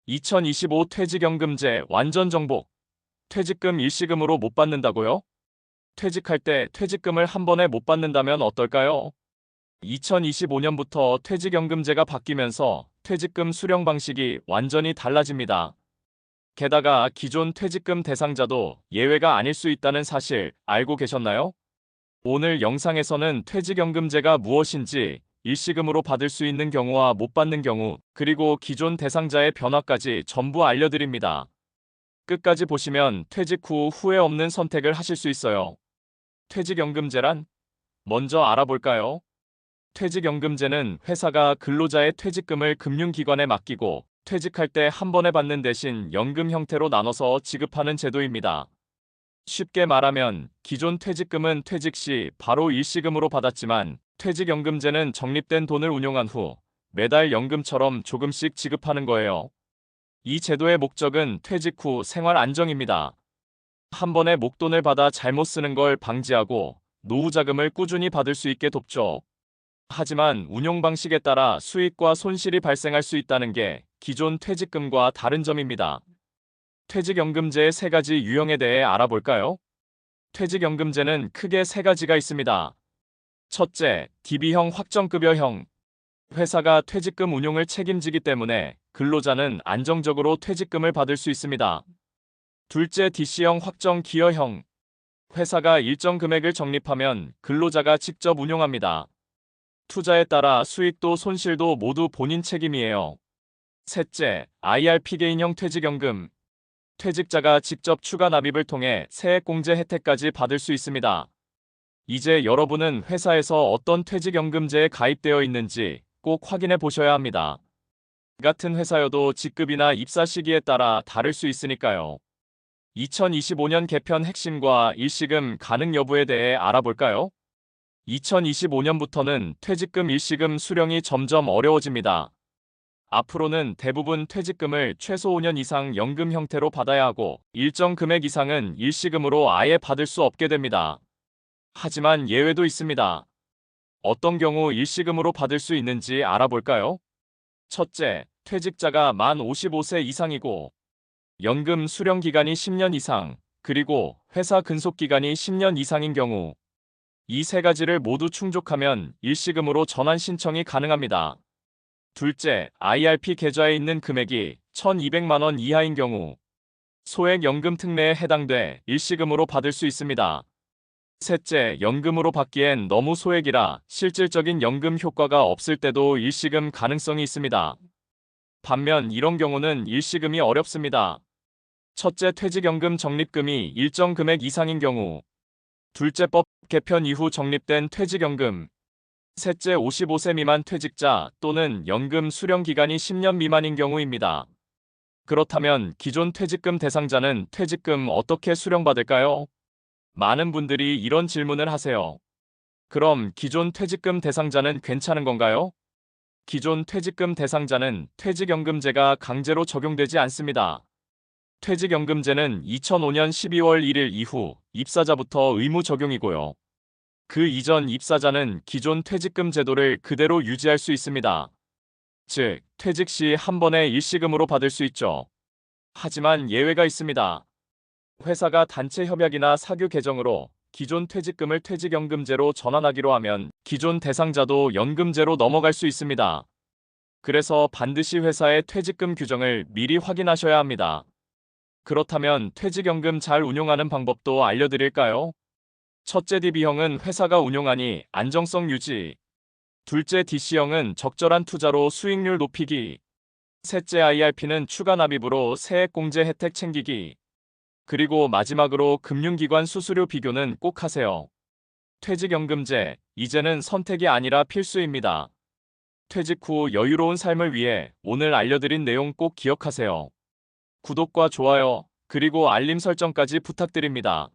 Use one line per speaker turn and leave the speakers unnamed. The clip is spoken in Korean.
2025 퇴직연금제 완전 정복. 퇴직금 일시금으로 못 받는다고요? 퇴직할 때 퇴직금을 한 번에 못 받는다면 어떨까요? 2025년부터 퇴직연금제가 바뀌면서 퇴직금 수령 방식이 완전히 달라집니다. 게다가 기존 퇴직금 대상자도 예외가 아닐 수 있다는 사실 알고 계셨나요? 오늘 영상에서는 퇴직연금제가 무엇인지, 일시금으로 받을 수 있는 경우와 못 받는 경우, 그리고 기존 대상자의 변화까지 전부 알려드립니다. 끝까지 보시면 퇴직 후 후회 없는 선택을 하실 수 있어요. 퇴직연금제란? 먼저 알아볼까요? 퇴직연금제는 회사가 근로자의 퇴직금을 금융기관에 맡기고 퇴직할 때 한 번에 받는 대신 연금 형태로 나눠서 지급하는 제도입니다. 쉽게 말하면 기존 퇴직금은 퇴직 시 바로 일시금으로 받았지만 퇴직연금제는 적립된 돈을 운용한 후 매달 연금처럼 조금씩 지급하는 거예요. 이 제도의 목적은 퇴직 후 생활 안정입니다. 한 번에 목돈을 받아 잘못 쓰는 걸 방지하고 노후 자금을 꾸준히 받을 수 있게 돕죠. 하지만 운용 방식에 따라 수익과 손실이 발생할 수 있다는 게 기존 퇴직금과 다른 점입니다. 퇴직연금제의 세 가지 유형에 대해 알아볼까요? 퇴직연금제는 크게 세 가지가 있습니다. 첫째, DB형 확정급여형. 회사가 퇴직금 운용을 책임지기 때문에 근로자는 안정적으로 퇴직금을 받을 수 있습니다. 둘째, DC형 확정기여형. 회사가 일정 금액을 적립하면 근로자가 직접 운용합니다. 투자에 따라 수익도 손실도 모두 본인 책임이에요. 셋째, IRP 개인형 퇴직연금. 퇴직자가 직접 추가 납입을 통해 세액공제 혜택까지 받을 수 있습니다. 이제 여러분은 회사에서 어떤 퇴직연금제에 가입되어 있는지 꼭 확인해 보셔야 합니다. 같은 회사여도 직급이나 입사 시기에 따라 다를 수 있으니까요. 2025년 개편 핵심과 일시금 가능 여부에 대해 알아볼까요? 2025년부터는 퇴직금 일시금 수령이 점점 어려워집니다. 앞으로는 대부분 퇴직금을 최소 5년 이상 연금 형태로 받아야 하고 일정 금액 이상은 일시금으로 아예 받을 수 없게 됩니다. 하지만 예외도 있습니다. 어떤 경우 일시금으로 받을 수 있는지 알아볼까요? 첫째, 퇴직자가 만 55세 이상이고 연금 수령 기간이 10년 이상, 그리고 회사 근속 기간이 10년 이상인 경우. 이 세 가지를 모두 충족하면 일시금으로 전환 신청이 가능합니다. 둘째, IRP 계좌에 있는 금액이 1,200만 원 이하인 경우 소액 연금 특례에 해당돼 일시금으로 받을 수 있습니다. 셋째, 연금으로 받기엔 너무 소액이라 실질적인 연금 효과가 없을 때도 일시금 가능성이 있습니다. 반면 이런 경우는 일시금이 어렵습니다. 첫째, 퇴직연금 적립금이 일정 금액 이상인 경우. 둘째, 법 개편 이후 적립된 퇴직연금. 셋째, 55세 미만 퇴직자 또는 연금 수령 기간이 10년 미만인 경우입니다. 그렇다면 기존 퇴직금 대상자는 퇴직금 어떻게 수령받을까요? 많은 분들이 이런 질문을 하세요. 그럼 기존 퇴직금 대상자는 괜찮은 건가요? 기존 퇴직금 대상자는 퇴직연금제가 강제로 적용되지 않습니다. 퇴직연금제는 2005년 12월 1일 이후 입사자부터 의무 적용이고요. 그 이전 입사자는 기존 퇴직금 제도를 그대로 유지할 수 있습니다. 즉, 퇴직 시 한 번에 일시금으로 받을 수 있죠. 하지만 예외가 있습니다. 회사가 단체 협약이나 사규 개정으로 기존 퇴직금을 퇴직연금제로 전환하기로 하면 기존 대상자도 연금제로 넘어갈 수 있습니다. 그래서 반드시 회사의 퇴직금 규정을 미리 확인하셔야 합니다. 그렇다면 퇴직연금 잘 운용하는 방법도 알려드릴까요? 첫째, DB형은 회사가 운용하니 안정성 유지. 둘째, DC형은 적절한 투자로 수익률 높이기. 셋째, IRP는 추가 납입으로 세액공제 혜택 챙기기. 그리고 마지막으로 금융기관 수수료 비교는 꼭 하세요. 퇴직연금제, 이제는 선택이 아니라 필수입니다. 퇴직 후 여유로운 삶을 위해 오늘 알려드린 내용 꼭 기억하세요. 구독과 좋아요, 그리고 알림 설정까지 부탁드립니다.